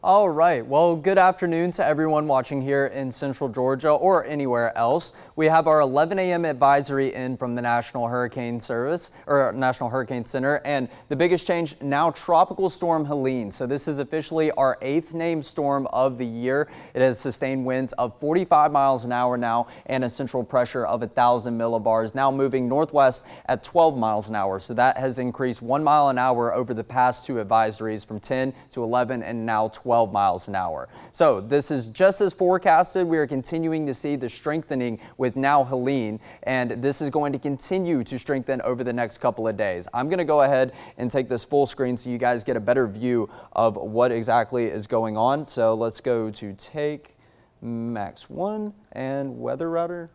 All right, well, good afternoon to everyone watching here in Central Georgia or anywhere else. We have our 11 a.m. advisory in from the National Hurricane Service or National Hurricane Center, and the biggest change now, Tropical Storm Helene. So this is officially our 8th named storm of the year. It has sustained winds of 45 miles an hour now and a central pressure of 1,000 millibars, now moving northwest at 12 miles an hour. So that has increased 1 mile an hour over the past two advisories from 10 to 11 and now 12 miles an hour. So this is just as forecasted. We are continuing to see the strengthening with now Helene, and this is going to continue to strengthen over the next couple of days. I'm going to go ahead and take this full screen so you guys get a better view of what exactly is going on. So let's go to take Max 1 and weather router.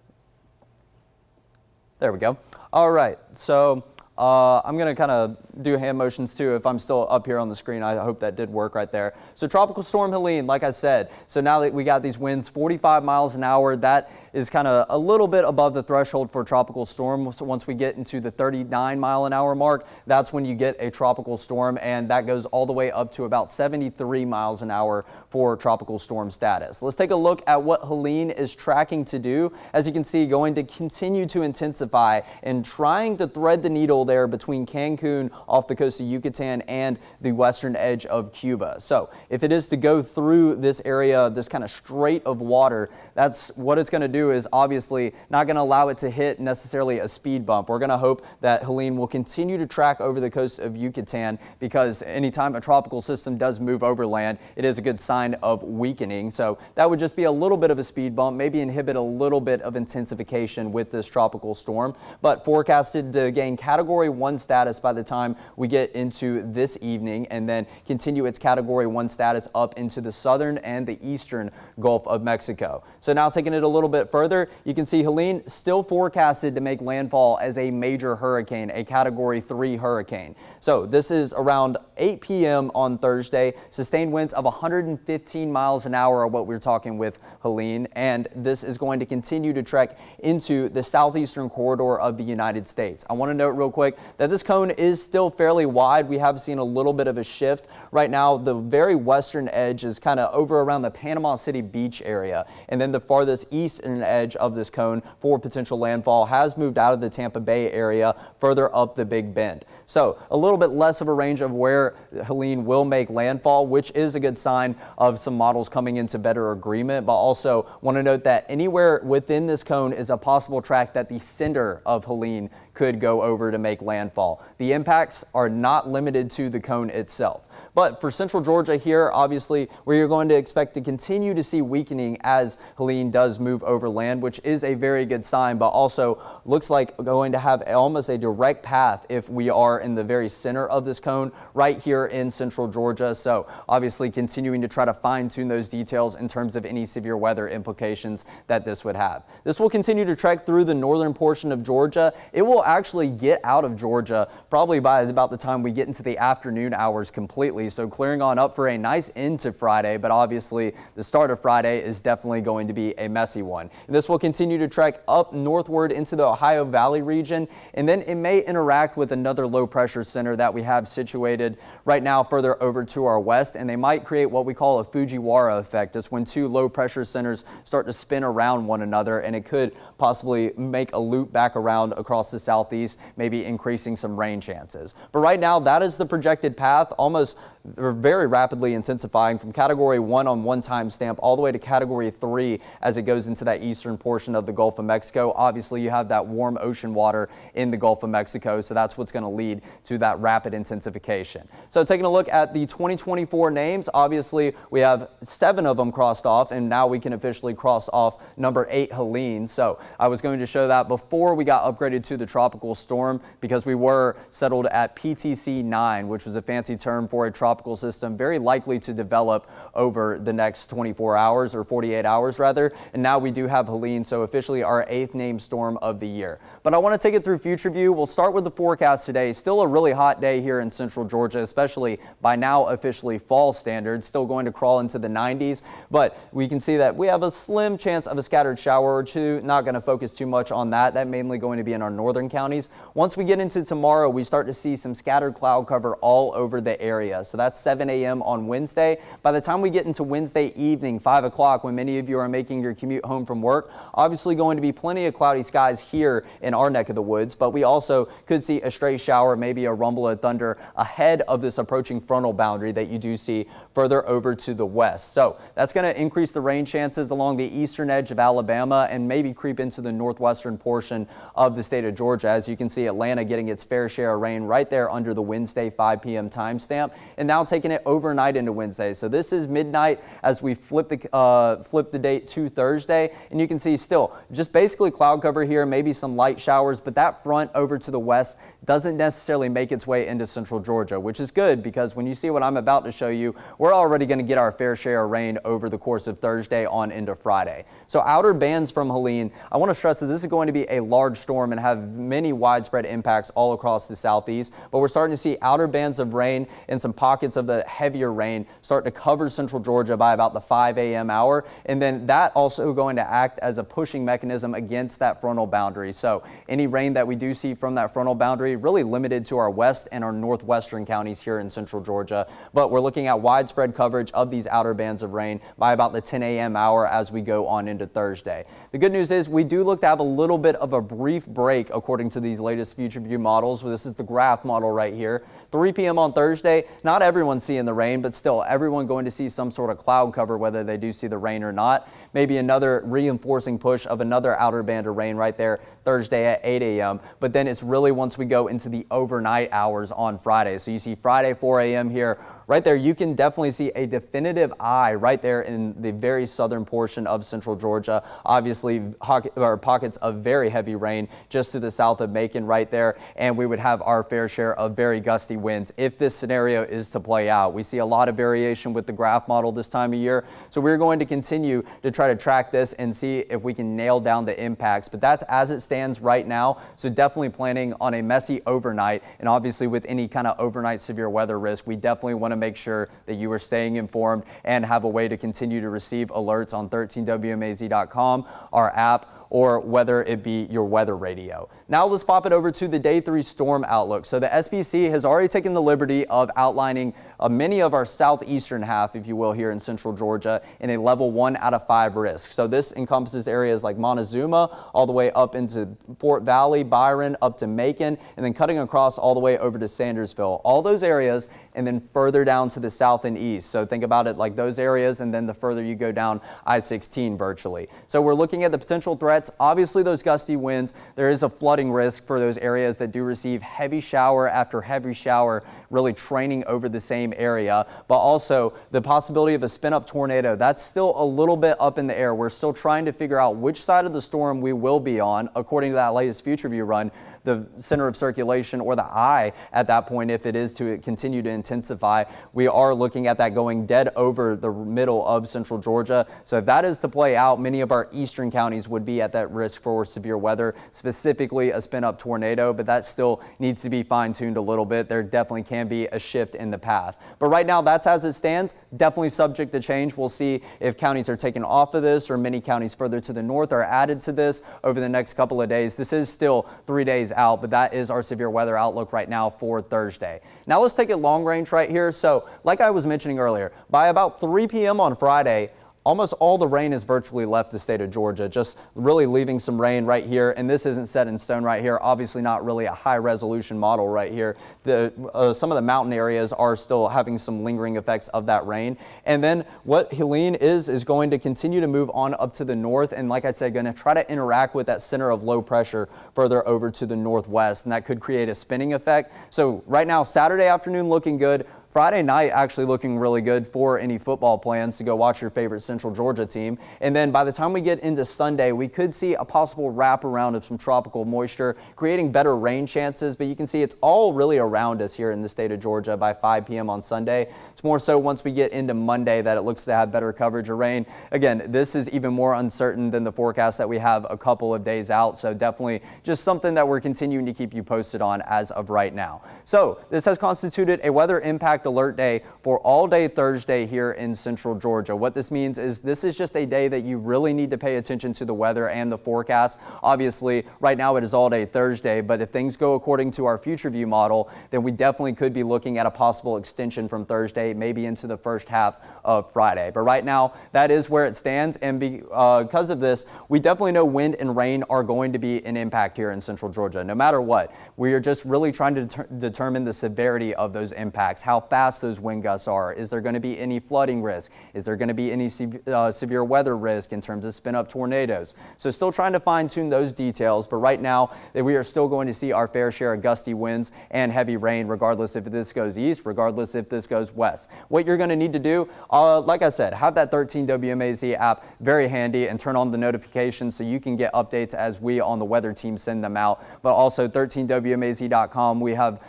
There we go. All right. So I'm going to kind of do hand motions too if I'm still up here on the screen. I hope that did work right there. So Tropical Storm Helene, like I said, so now that we got these winds 45 miles an hour, that is kind of a little bit above the threshold for a tropical storm. So once we get into the 39 mile an hour mark, that's when you get a tropical storm, and that goes all the way up to about 73 miles an hour for tropical storm status. Let's take a look at what Helene is tracking to do. As you can see, going to continue to intensify and trying to thread the needle there between Cancun off the coast of Yucatan and the western edge of Cuba. So if it is to go through this area, this kind of strait of water, that's what it's going to do is obviously not going to allow it to hit necessarily a speed bump. We're going to hope that Helene will continue to track over the coast of Yucatan, because anytime a tropical system does move overland, it is a good sign of weakening. So that would just be a little bit of a speed bump, maybe inhibit a little bit of intensification with this tropical storm, but forecasted to gain Category 1 status by the time we get into this evening, and then continue its Category 1 status up into the southern and the eastern Gulf of Mexico. So now taking it a little bit further, you can see Helene still forecasted to make landfall as a major hurricane, a Category 3 hurricane. So this is around 8 p.m. on Thursday. Sustained winds of 115 miles an hour are what we're talking with Helene, and this is going to continue to trek into the southeastern corridor of the United States. I want to note real quick that this cone is still fairly wide. We have seen a little bit of a shift. Right now, the very western edge is kind of over around the Panama City Beach area, and then the farthest eastern edge of this cone for potential landfall has moved out of the Tampa Bay area further up the Big Bend. So a little bit less of a range of where Helene will make landfall, which is a good sign of some models coming into better agreement, but also want to note that anywhere within this cone is a possible track that the center of Helene could go over to make landfall. The impacts are not limited to the cone itself. But for central Georgia here, obviously, where you're going to expect to continue to see weakening as Helene does move over land, which is a very good sign, but also looks like going to have almost a direct path if we are in the very center of this cone right here in central Georgia. So obviously continuing to try to fine tune those details in terms of any severe weather implications that this would have. This will continue to trek through the northern portion of Georgia. It will actually get out of Georgia probably by about the time we get into the afternoon hours completely. So clearing on up for a nice end to Friday, but obviously the start of Friday is definitely going to be a messy one. And this will continue to trek up northward into the Ohio Valley region, and then it may interact with another low pressure center that we have situated right now further over to our west, and they might create what we call a Fujiwara effect. It's when two low pressure centers start to spin around one another, and it could possibly make a loop back around across the southeast, maybe increasing some rain chances. But right now, that is the projected path, almost very rapidly intensifying from Category 1 on one time stamp all the way to Category 3 as it goes into that eastern portion of the Gulf of Mexico. Obviously, you have that warm ocean water in the Gulf of Mexico, so that's what's going to lead to that rapid intensification. So taking a look at the 2024 names, obviously we have 7 of them crossed off, and now we can officially cross off number 8, Helene. So I was going to show that before we got upgraded to the tropical storm, because we were settled at PTC 9, which was a fancy term for a tropical system very likely to develop over the next 24 hours or 48 hours rather. And now we do have Helene, so officially our 8th named storm of the year. But I want to take it through future view. We'll start with the forecast today. Still a really hot day here in central Georgia, especially by now officially fall standards, still going to crawl into the 90s. But we can see that we have a slim chance of a scattered shower or two. Not going to focus too much on that. That mainly going to be in our northern counties. Once we get into tomorrow, we start to see some scattered cloud cover all over the area. So that's 7 a.m. on Wednesday. By the time we get into Wednesday evening, 5 o'clock, when many of you are making your commute home from work, obviously going to be plenty of cloudy skies here in our neck of the woods, but we also could see a stray shower, maybe a rumble of thunder ahead of this approaching frontal boundary that you do see further over to the west. So that's going to increase the rain chances along the eastern edge of Alabama and maybe creep into the northwestern portion of the state of Georgia. As you can see, Atlanta getting its fair share of rain right there under the Wednesday 5 p.m. timestamp, and now taking it overnight into Wednesday. So this is midnight as we flip the date to Thursday, and you can see still just basically cloud cover here, maybe some light showers, but that front over to the west doesn't necessarily make its way into central Georgia, which is good because when you see what I'm about to show you, we're already going to get our fair share of rain over the course of Thursday on into Friday. So outer bands from Helene, I want to stress that this is going to be a large storm and have many widespread impacts all across the southeast, but we're starting to see outer bands of rain and some pockets of the heavier rain start to cover central Georgia by about the 5 a.m. hour, and then that also going to act as a pushing mechanism against that frontal boundary. So any rain that we do see from that frontal boundary really limited to our west and our northwestern counties here in central Georgia, but we're looking at widespread coverage of these outer bands of rain by about the 10 a.m. hour as we go on into Thursday. The good news is we do look to have a little bit of a brief break according to these latest future view models. This is the graph model right here. 3 p.m. on Thursday, not everyone's seeing the rain, but still everyone going to see some sort of cloud cover whether they do see the rain or not. Maybe another reinforcing push of another outer band of rain right there Thursday at 8 a.m. But then it's really once we go into the overnight hours on Friday. So you see Friday 4 a.m. here. Right there, you can definitely see a definitive eye right there in the very southern portion of central Georgia. Obviously, pockets of very heavy rain just to the south of Macon right there, and we would have our fair share of very gusty winds if this scenario is to play out. We see a lot of variation with the graph model this time of year, so we're going to continue to try to track this and see if we can nail down the impacts, but that's as it stands right now, so definitely planning on a messy overnight, and obviously with any kind of overnight severe weather risk, we definitely want to make sure that you are staying informed and have a way to continue to receive alerts on 13WMAZ.com, our app, or whether it be your weather radio. Now let's pop it over to the Day 3 storm outlook. So the SPC has already taken the liberty of outlining many of our southeastern half, if you will, here in central Georgia in a level 1 out of 5 risk. So this encompasses areas like Montezuma all the way up into Fort Valley, Byron, up to Macon, and then cutting across all the way over to Sandersville. All those areas, and then further down to the south and east. So think about it like those areas, and then the further you go down I-16 virtually. So we're looking at the potential threats. Obviously those gusty winds, there is a flooding risk for those areas that do receive heavy shower after heavy shower, really training over the same area, but also the possibility of a spin up tornado. That's still a little bit up in the air. We're still trying to figure out which side of the storm we will be on according to that latest future view run, the center of circulation or the eye at that point. If it is to continue to intensify, we are looking at that going dead over the middle of central Georgia. So if that is to play out, many of our eastern counties would be at that risk for severe weather, specifically a spin up tornado, but that still needs to be fine tuned a little bit. There definitely can be a shift in the path, but right now that's as it stands, definitely subject to change. We'll see if counties are taken off of this or many counties further to the north are added to this over the next couple of days. This is still 3 days out, but that is our severe weather outlook right now for Thursday. Now let's take it long range right here. So like I was mentioning earlier, by about 3 p.m. on Friday, almost all the rain has virtually left the state of Georgia, just really leaving some rain right here. And this isn't set in stone right here. Obviously not really a high resolution model right here. Some of the mountain areas are still having some lingering effects of that rain. And then what Helene is going to continue to move on up to the north. And like I said, going to try to interact with that center of low pressure further over to the northwest. And that could create a spinning effect. So right now, Saturday afternoon looking good. Friday night actually looking really good for any football plans to go watch your favorite Central Georgia team. And then by the time we get into Sunday, we could see a possible wraparound of some tropical moisture, creating better rain chances. But you can see it's all really around us here in the state of Georgia by 5 p.m. on Sunday. It's more so once we get into Monday that it looks to have better coverage of rain. Again, this is even more uncertain than the forecast that we have a couple of days out. So definitely just something that we're continuing to keep you posted on as of right now. So this has constituted a weather impact impact alert day for all day Thursday here in central Georgia. What this means is this is just a day that you really need to pay attention to the weather and the forecast. Obviously, right now it is all day Thursday, but if things go according to our future view model, then we definitely could be looking at a possible extension from Thursday, maybe into the first half of Friday. But right now, that is where it stands, and because of this, we definitely know wind and rain are going to be an impact here in central Georgia. No matter what, we are just really trying to determine the severity of those impacts, how fast those wind gusts are. Is there going to be any flooding risk? Is there going to be any severe weather risk in terms of spin-up tornadoes? So still trying to fine-tune those details, but right now we are still going to see our fair share of gusty winds and heavy rain, regardless if this goes east, regardless if this goes west. What you're going to need to do, like I said, have that 13 WMAZ app very handy and turn on the notifications so you can get updates as we on the weather team send them out. But also 13WMAZ.com, we have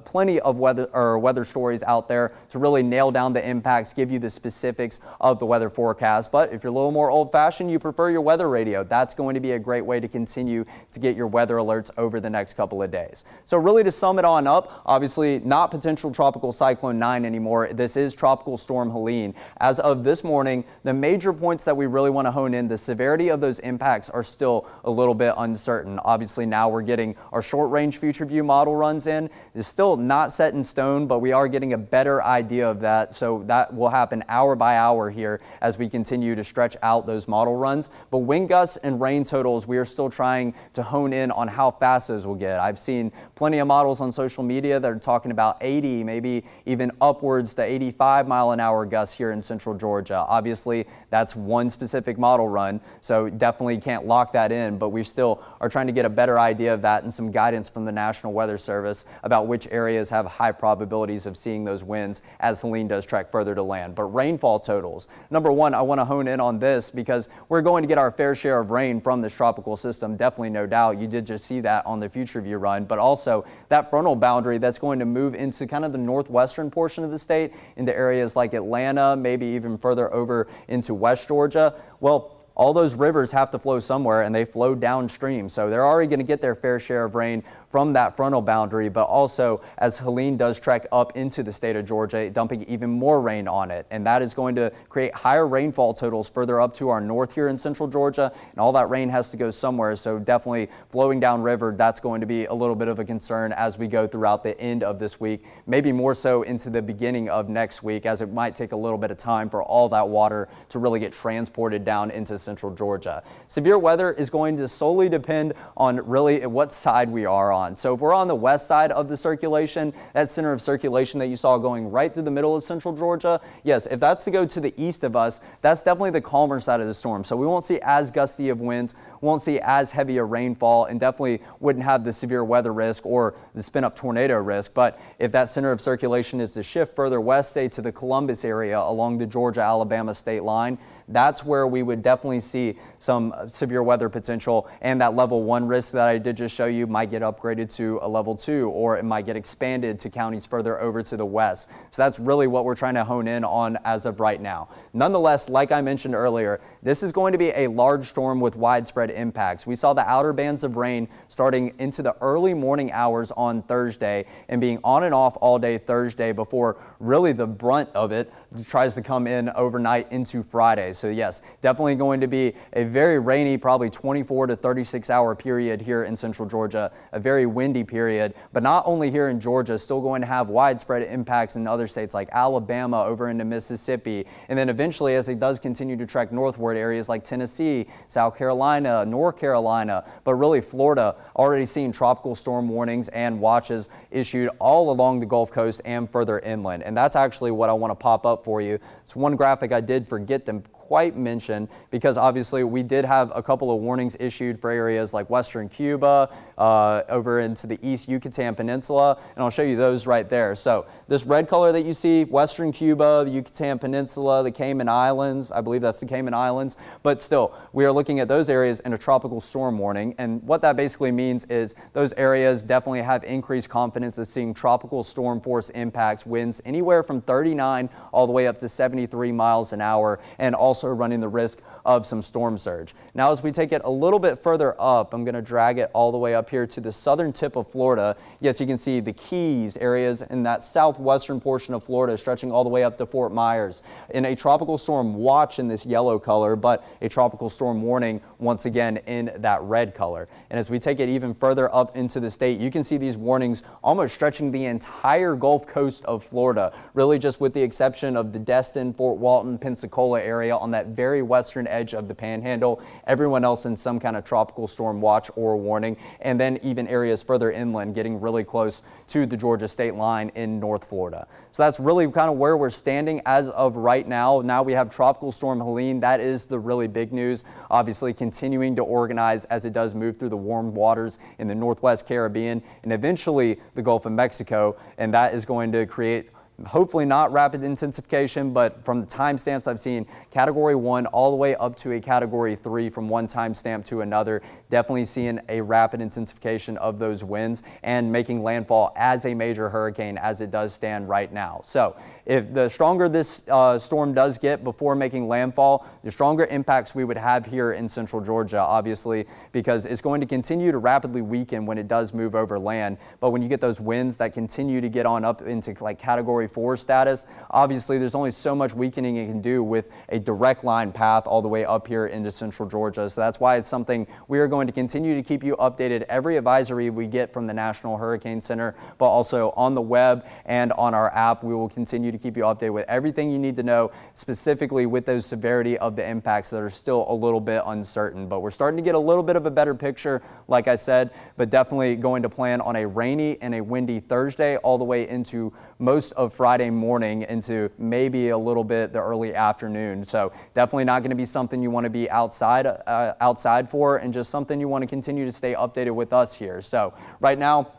plenty of weather stories out there to really nail down the impacts, give you the specifics of the weather forecast. But if you're a little more old-fashioned, you prefer your weather radio, that's going to be a great way to continue to get your weather alerts over the next couple of days. So really to sum it on up, obviously not potential Tropical Cyclone 9 anymore. This is Tropical Storm Helene. As of this morning, the major points that we really want to hone in, the severity of those impacts are still a little bit uncertain. Obviously now we're getting our short-range future view model runs in. It's still not set in stone, but we are getting a better idea of that. So that will happen hour by hour here as we continue to stretch out those model runs. But wind gusts and rain totals, we are still trying to hone in on how fast those will get. I've seen plenty of models on social media that are talking about 80, maybe even upwards to 85-mile-an-hour gusts here in central Georgia. Obviously, that's one specific model run, so definitely can't lock that in, but we still are trying to get a better idea of that and some guidance from the National Weather Service about which areas have high probabilities of seeing those winds as Helene does track further to land. But rainfall totals, number one, I want to hone in on this because we're going to get our fair share of rain from this tropical system, definitely no doubt. You did just see that on the future view run, but also that frontal boundary that's going to move into kind of the northwestern portion of the state into areas like Atlanta, maybe even further over into West Georgia. Well, all those rivers have to flow somewhere and they flow downstream. So they're already going to get their fair share of rain from that frontal boundary, but also as Helene does trek up into the state of Georgia, dumping even more rain on it. And that is going to create higher rainfall totals further up to our north here in central Georgia. And all that rain has to go somewhere. So definitely flowing down river, that's going to be a little bit of a concern as we go throughout the end of this week, maybe more so into the beginning of next week, as it might take a little bit of time for all that water to really get transported down into central Georgia. Severe weather is going to solely depend on really what side we are on. So if we're on the west side of the circulation, that center of circulation that you saw going right through the middle of central Georgia, yes, if that's to go to the east of us, that's definitely the calmer side of the storm. So we won't see as gusty of winds, won't see as heavy a rainfall, and definitely wouldn't have the severe weather risk or the spin-up tornado risk. But if that center of circulation is to shift further west, say to the Columbus area along the Georgia-Alabama state line, that's where we would definitely see some severe weather potential, and that level 1 risk that I did just show you might get upgraded to a level 2, or it might get expanded to counties further over to the west. So that's really what we're trying to hone in on as of right now. Nonetheless, like I mentioned earlier, this is going to be a large storm with widespread impacts. We saw the outer bands of rain starting into the early morning hours on Thursday and being on and off all day Thursday before really the brunt of it tries to come in overnight into Friday. So yes, definitely going to be a very rainy, probably 24 to 36 hour period here in central Georgia, a very windy period, but not only here in Georgia, still going to have widespread impacts in other states like Alabama, over into Mississippi, and then eventually as it does continue to trek northward, areas like Tennessee, South Carolina, North Carolina, but really Florida, already seeing tropical storm warnings and watches issued all along the Gulf Coast and further inland. And that's actually what I want to pop up for you. It's one graphic I did forget to quite mention, because obviously we did have a couple of warnings issued for areas like western Cuba, over into the East Yucatan Peninsula, and I'll show you those right there. So this red color that you see, western Cuba, the Yucatan Peninsula, the Cayman Islands, I believe that's the Cayman Islands, but still we are looking at those areas in a tropical storm warning. And what that basically means is those areas definitely have increased confidence of seeing tropical storm force impacts, winds anywhere from 39 all the way up to 73 miles an hour, and also running the risk of some storm surge. Now as we take it a little bit further up, I'm going to drag it all the way up here to the southern southern tip of Florida. Yes, you can see the Keys areas in that southwestern portion of Florida stretching all the way up to Fort Myers. In a tropical storm watch in this yellow color, but a tropical storm warning once again in that red color. And as we take it even further up into the state, you can see these warnings almost stretching the entire Gulf Coast of Florida, really just with the exception of the Destin, Fort Walton, Pensacola area on that very western edge of the Panhandle. Everyone else in some kind of tropical storm watch or warning, and then even areas further inland getting really close to the Georgia state line in North Florida. So that's really kind of where we're standing as of right now. Now we have Tropical Storm Helene. That is the really big news. Obviously continuing to organize as it does move through the warm waters in the Northwest Caribbean and eventually the Gulf of Mexico, and that is going to create hopefully not rapid intensification, but from the timestamps I've seen, Category 1 all the way up to a Category 3 from one timestamp to another. Definitely seeing a rapid intensification of those winds and making landfall as a major hurricane as it does stand right now. So if the stronger this storm does get before making landfall, the stronger impacts we would have here in central Georgia, obviously, because it's going to continue to rapidly weaken when it does move over land. But when you get those winds that continue to get on up into like Category 4 status, obviously there's only so much weakening it can do with a direct line path all the way up here into central Georgia. So that's why it's something we are going to continue to keep you updated. Every advisory we get from the National Hurricane Center, but also on the web and on our app, we will continue to keep you updated with everything you need to know, specifically with those severity of the impacts that are still a little bit uncertain. But we're starting to get a little bit of a better picture, like I said, but definitely going to plan on a rainy and a windy Thursday all the way into most of Friday morning into maybe a little bit the early afternoon. So definitely not going to be something you want to be outside for, and just something you want to continue to stay updated with us here. So right now,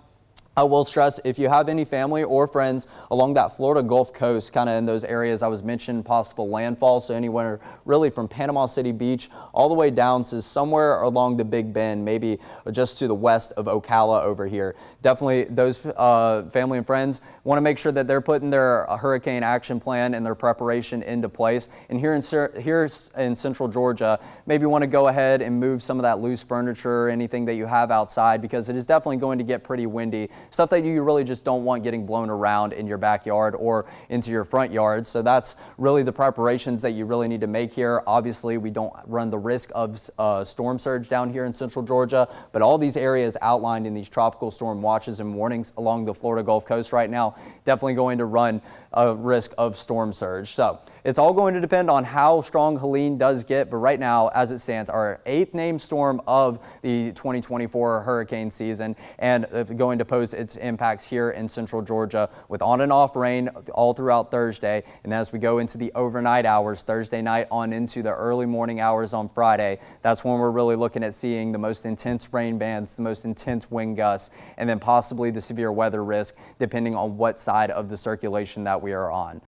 I will stress, if you have any family or friends along that Florida Gulf Coast, kind of in those areas I was mentioning, possible landfall, so anywhere really from Panama City Beach all the way down to somewhere along the Big Bend, maybe just to the west of Ocala over here. Definitely those family and friends want to make sure that they're putting their hurricane action plan and their preparation into place. And here in central Georgia, maybe want to go ahead and move some of that loose furniture or anything that you have outside, because it is definitely going to get pretty windy. Stuff that you really just don't want getting blown around in your backyard or into your front yard. So that's really the preparations that you really need to make here. Obviously, we don't run the risk of storm surge down here in central Georgia, but all these areas outlined in these tropical storm watches and warnings along the Florida Gulf Coast right now, definitely going to run a risk of storm surge. So it's all going to depend on how strong Helene does get, but right now, as it stands, our 8th named storm of the 2024 hurricane season, and going to pose its impacts here in central Georgia with on and off rain all throughout Thursday. And as we go into the overnight hours, Thursday night on into the early morning hours on Friday, that's when we're really looking at seeing the most intense rain bands, the most intense wind gusts, and then possibly the severe weather risk, depending on what side of the circulation that we are on.